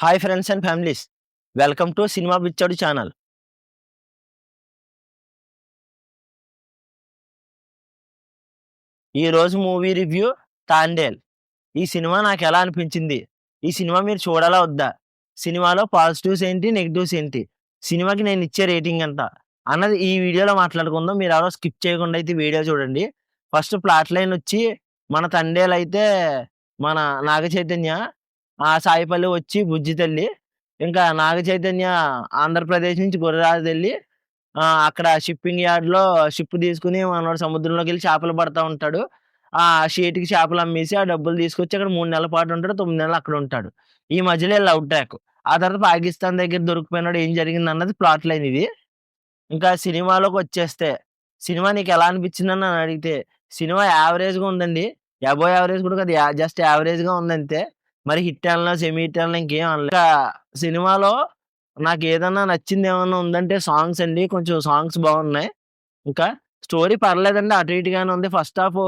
Hi friends and families. Welcome to cinema పిచ్చోడి channel. ఈరోజు movie review 'Thandel'. ఈ cinema నాకెలా అనిపించింది? ఈ సినిమా మీరు చూడాలా వద్దా? సినిమాలో పాజిటివ్స్ ఏంటి? నెగెటివ్స్ ఏంటి? సినిమాకి నేనిచ్చే రేటింగ్ ఎంత? అన్నది ఈ వీడియోలో మాట్లాడుకుందాం. మీరెవరో స్కిప్ చేయకుండా అయితే వీడియో చూడండి. ఫస్ట్ ప్లాట్ లైనొచ్చి మన 'తండేల్' అయితే మన నాగ చైతన్య, సాయి పల్లవి వచ్చి బుజ్జి తల్లి. ఇంకా నాగ చైతన్య ఆంధ్రప్రదేశ్ నుంచి గుర్రాలెళ్లి అక్కడ షిప్పింగ్ యార్డ్‌లో షిప్ తీసుకొని మనోడు సముద్రంలోకెళ్ళి చేపలు పడతా ఉంటాడు. ఆ షేట్‌కి చేపలు అమ్మేసి ఆ డబ్బులు తీసుకొచ్చి అక్కడ 3 నెలల పాటు ఉంటాడు. 9 నెలలు అక్కడ ఉంటాడు. ఈ మధ్యలో లవ్ ట్రాక్. ఆ తర్వాత పాకిస్తాన్ దగ్గర దొరికిపోయినోడు ఏం జరిగిందన్నది ప్లాట్ లైన్ ఇది. ఇంకా సినిమాలోకొచ్చేస్తే, సినిమా నీకెలా అనిపించిందని నన్నడిగితే, సినిమా యావరేజ్‌గా ఉందండి. అబోవ్ యావరేజ్ కూడా కాదు. జస్ట్ యావరేజ్‌గా ఉందంతే. మరి హిట్ అనలా, సెమీ హిట్ అనలా ఇంకేం అనలే. ఇంకా సినిమాలో నాకేదన్నా నచ్చిందేమన్నా ఉందంటే సాంగ్స్ అండి. కొంచెం సాంగ్స్ బాగున్నాయి. ఇంకా స్టోరీ పర్లేదండి. అటు ఇటుగానే ఉంది. ఫస్ట్ హాఫ్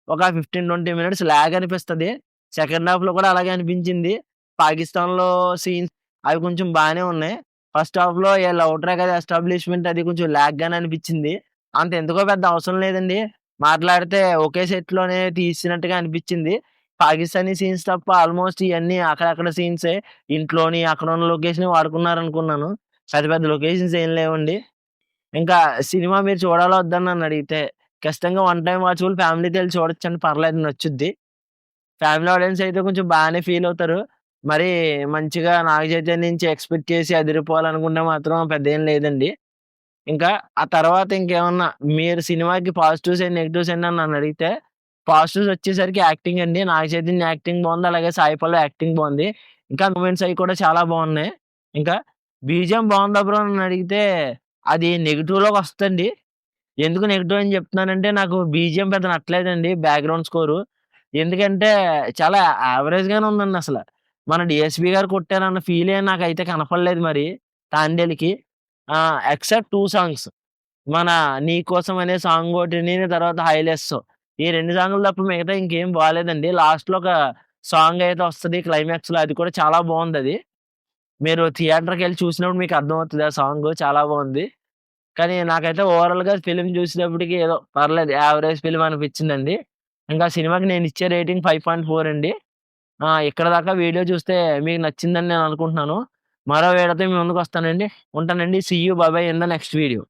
ఒక 15, 20 మినిట్స్ లాగ్ అనిపిస్తది. సెకండ్ హాఫ్‌లో కూడా అలాగే అనిపించింది. పాకిస్తాన్‌లో సీన్స్ అవి కొంచెం బానే ఉన్నాయి. ఫస్ట్ హాఫ్‌లో ఏ లవ్ ట్రాక్ అది ఎస్టాబ్లిష్‌మెంట్ అది కొంచెం లాగ్‌గానే అనిపిచ్చింది. అంత ఎందుకో పెద్ద అవసరం లేదండి. మాట్లాడితే ఒకే సెట్‌లోనే తీసినట్టుగా అనిపిచ్చింది. పాకిస్తానీ సీన్స్ తప్ప ఆల్‌మోస్ట్ ఇయన్నీ అక్కడక్కడ సీన్సే. ఇంట్లోని, అక్కడున్న లొకేషనే వాడుకున్నారనుకున్నాను. పెద్ద పెద్ద లొకేషన్స్ ఏం లేవండి. ఇంకా సినిమా మీరు చూడాలా వద్దా అని నన్నడిగితే, ఖచ్చితంగా వన్ టైమ్ వాచబుల్ ఫ్యామిలీతో ఎళ్లి చూడొచ్చండి. పర్లేదు నచ్చుద్ది. ఫ్యామిలీ ఆడియన్స్ అయితే కొంచెం బానే ఫీలవుతారు. మరి మంచిగా నాగ చైతన్య నుంచి ఎక్స్‌పెక్ట్ చేసి అదిరిపోవాలనుకుంటే మాత్రం పెద్దేం లేదండి. ఇంకా ఆ తర్వాత ఇంకేమన్నా మీరు సినిమాకి పాజిటివ్స్ ఏంటి, నెగెటివ్స్ ఏంటి అని నన్నడిగితే, పాజిటివ్స్ వచ్చేసరికి యాక్టింగ్ అండి. నాగ చైతన్య యాక్టింగ్ బావుంది. అలాగే సాయి పల్లవి యాక్టింగ్ బావుంది. ఇంకా మూమెంట్స్ అయి కూడా చాలా బావున్నాయి. ఇంకా బీజీఎం బావుందా బ్రో అని అడిగితే, అది నెగెటివ్‌లోకొస్తదండి. ఎందుకు నెగెటివ్ అని చెప్తున్నానంటే, నాకు బీజీఎం పెద్ద నచ్చలేదండి బ్యాక్‌గ్రౌండ్ స్కోరు. ఎందుకంటే, చాలా యావరేజ్‌గానే ఉందండి అసల. మన డీఎస్‌పీ గారు కొట్టారన్న ఫీలే నాకైతే కనపడలేదు మరి 'తాండేల్‌కి'. Except 2 songs. మన 'నీకోసం' అనే సాంగ్ ఒకటిని, తర్వాత 'హైలెస్సో' ఈ 2 సాంగులు తప్ప మిగతా ఇంకేం బాలేదండి. లాస్ట్‌లో ఒక సాంగ్ అయితే వస్తది క్లైమాక్స్‌లో అది కూడా చాలా బావుందది. మీరు థియేటర్‌కెళ్ళి చూసినప్పుడు మీకు అర్థమవుతది ఆ సాంగు చాలా బావుంది. కానీ నాకైతే ఓవరాల్‌గా ఫిల్మ్ చూసేటప్పటికి ఏదో పర్లేదు యావరేజ్ ఫిల్మ్ అనిపించిందండి. ఇంకా సినిమాకి నేనిచ్చే రేటింగ్ 5.4 అండి. ఇక్కడి దాకా వీడియో చూస్తే మీకు నచ్చిందని నేను అనుకుంటున్నాను. మరో వీడియోతో మీ ముందుకొస్తానండి. ఉంటానండి. See you. Bye bye in the next video.